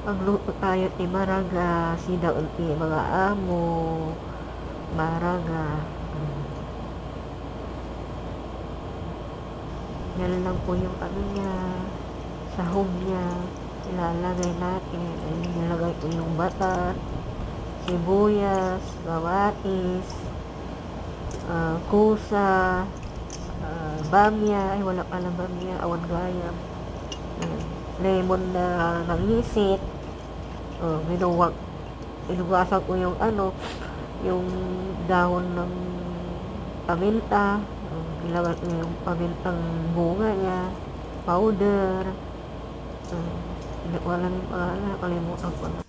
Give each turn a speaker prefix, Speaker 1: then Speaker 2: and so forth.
Speaker 1: Magluto tayo ti maraga, sidaon ti mga amo, maraga. Yan lang po yung ano niya, sahog niya. Ilalagay natin. Ayun, nilagay ko yung batat, sibuyas, kamatis, kusa, bamya. Ay, wala pala bamya. Awan gayam. Lemon na nangisit. Inugasan ko yung yung dahon ng paminta. Ilagay ko yung pamintang bunga niya, powder. Hindi ko alam yung pangalan, nakalimutan ko na.